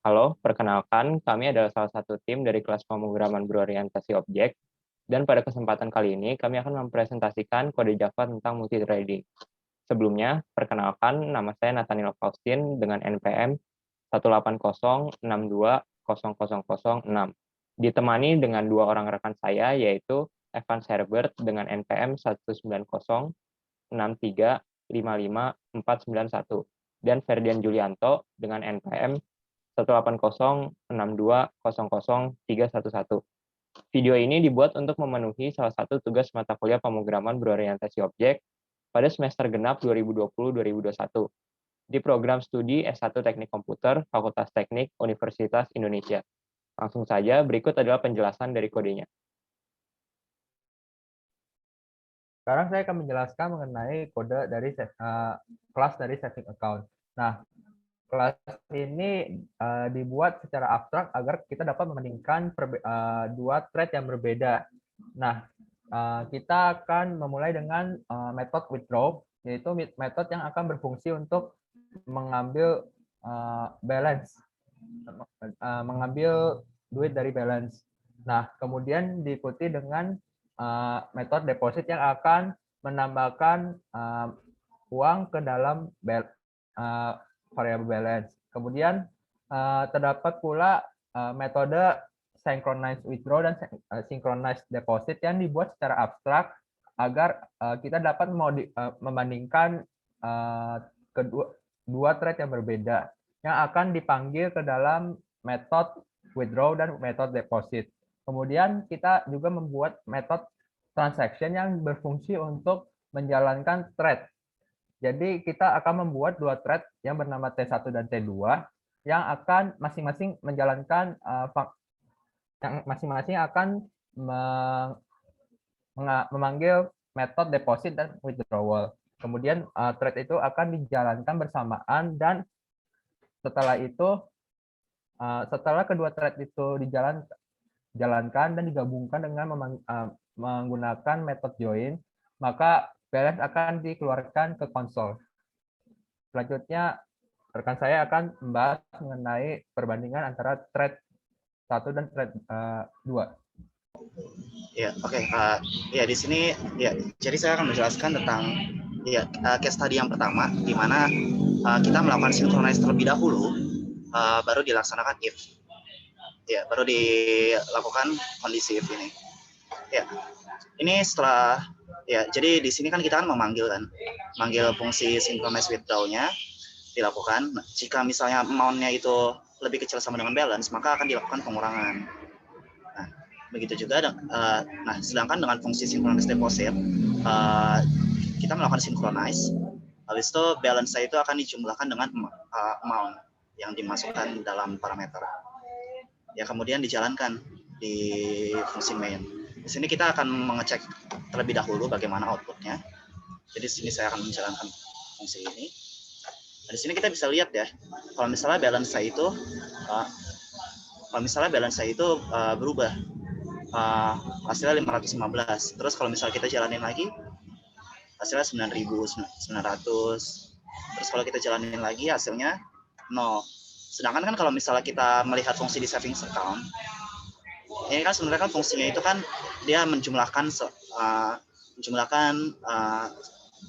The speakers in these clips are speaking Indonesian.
Halo, perkenalkan, kami adalah salah satu tim dari kelas pemrograman berorientasi objek, dan pada kesempatan kali ini kami akan mempresentasikan kode Java tentang multithreading. Sebelumnya, perkenalkan, nama saya Nathaniel Faustin dengan NPM 180620006, ditemani dengan dua orang rekan saya, yaitu Evan Herbert dengan NPM 19063555491, dan Ferdian Julianto dengan NPM 18062000311. Video ini dibuat untuk memenuhi salah satu tugas mata kuliah pemrograman berorientasi objek pada semester genap 2020-2021 di program studi S1 Teknik Komputer Fakultas Teknik Universitas Indonesia. Langsung saja, berikut adalah penjelasan dari kodenya. Sekarang saya akan menjelaskan mengenai kode dari kelas dari saving account. Nah, kelas ini dibuat secara abstrak agar kita dapat membandingkan dua thread yang berbeda. Nah, kita akan memulai dengan metode withdraw, yaitu metode yang akan berfungsi untuk mengambil balance, mengambil duit dari balance. Nah, kemudian diikuti dengan metode deposit yang akan menambahkan uang ke dalam variable balance. Kemudian terdapat pula metode synchronized withdraw dan synchronized deposit yang dibuat secara abstrak agar kita dapat membandingkan dua thread yang berbeda yang akan dipanggil ke dalam metode withdraw dan metode deposit. Kemudian kita juga membuat metode transaction yang berfungsi untuk menjalankan thread. Jadi kita akan membuat dua thread yang bernama T1 dan T2 yang akan masing-masing menjalankan yang masing-masing akan memanggil metode deposit dan withdrawal. Kemudian thread itu akan dijalankan bersamaan dan setelah itu setelah kedua thread itu dijalankan dan digabungkan dengan menggunakan metode join, maka balance akan dikeluarkan ke konsol. Selanjutnya, rekan saya akan membahas mengenai perbandingan antara thread 1 dan thread 2. Ya, oke. Ya, di sini ya, jadi saya akan menjelaskan tentang ya case study yang pertama, di mana kita melakukan synchronize terlebih dahulu, baru dilaksanakan if. Ya, baru dilakukan kondisi if ini. Ya, ini setelah ya, jadi di sini kan kita kan memanggil fungsi synchronize withdraw-nya dilakukan. Nah, jika misalnya amount-nya itu lebih kecil sama dengan balance, maka akan dilakukan pengurangan. Nah, begitu juga. Nah, sedangkan dengan fungsi synchronize deposit, kita melakukan synchronize. Habis itu balance itu akan dijumlahkan dengan amount yang dimasukkan dalam parameter. Ya, kemudian dijalankan di fungsi main. Di sini kita akan mengecek terlebih dahulu bagaimana outputnya. Jadi di sini saya akan menjalankan fungsi ini. Nah, di sini kita bisa lihat ya, kalau misalnya balance saya itu, berubah, hasilnya 515. Terus kalau misalnya kita jalanin lagi, hasilnya 9.900. Terus kalau kita jalanin lagi, hasilnya 0. Sedangkan kan kalau misalnya kita melihat fungsi di savings account, ini kan sebenarnya kan fungsinya itu kan dia menjumlahkan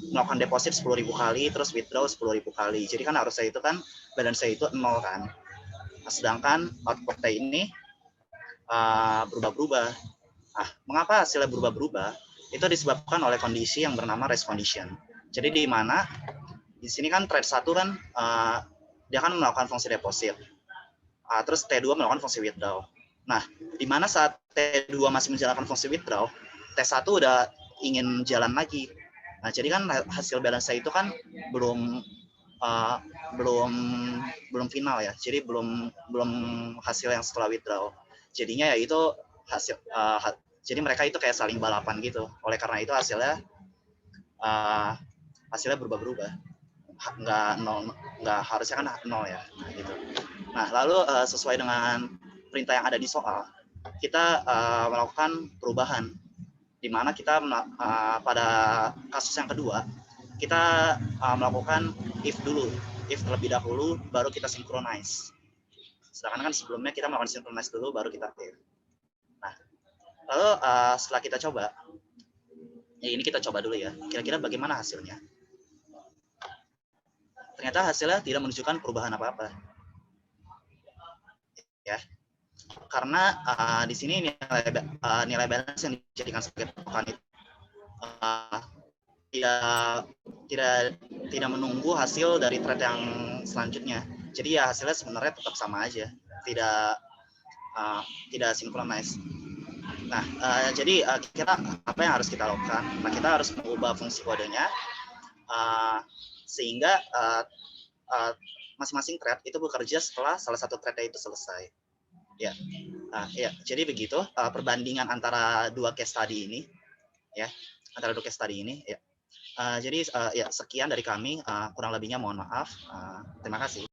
melakukan deposit 10.000 kali, terus withdraw 10.000 kali. Jadi kan harusnya itu kan balance itu 0 kan. Nah, sedangkan outputnya ini berubah-berubah. Nah, mengapa hasilnya berubah-berubah? Itu disebabkan oleh kondisi yang bernama race condition. Jadi di mana di sini kan thread 1 kan dia akan melakukan fungsi deposit. Terus T2 melakukan fungsi withdraw. Nah, di mana saat T2 masih menjalankan fungsi withdraw, T1 udah ingin jalan lagi. Nah, jadi kan hasil balance itu kan belum final ya. Jadi belum hasil yang setelah withdraw. Jadinya ya itu hasil jadi mereka itu kayak saling balapan gitu. Oleh karena itu hasilnya berubah-berubah. Nggak harusnya kan 0 ya. Nah, gitu. Nah, lalu sesuai dengan perintah yang ada di soal, kita melakukan perubahan, di mana kita pada kasus yang kedua, kita melakukan if dulu, if terlebih dahulu, baru kita synchronize. Sedangkan kan sebelumnya kita melakukan synchronize dulu, baru kita pair. Nah, lalu setelah kita coba, ya ini kita coba dulu ya, kira-kira bagaimana hasilnya. Ternyata hasilnya tidak menunjukkan perubahan apa-apa. Ya, karena di sini nilai balance yang dijadikan sebagai patokan itu tidak menunggu hasil dari thread yang selanjutnya. Jadi ya hasilnya sebenarnya tetap sama aja, tidak sinkronis. Nah, jadi kita apa yang harus kita lakukan? Nah, kita harus mengubah fungsi kodenya sehingga masing-masing thread itu bekerja setelah salah satu threadnya itu selesai. Ya, ya. Jadi begitu perbandingan antara dua case study ini, ya, antara dua case study ini. Ya. Jadi ya sekian dari kami. Kurang lebihnya mohon maaf. Terima kasih.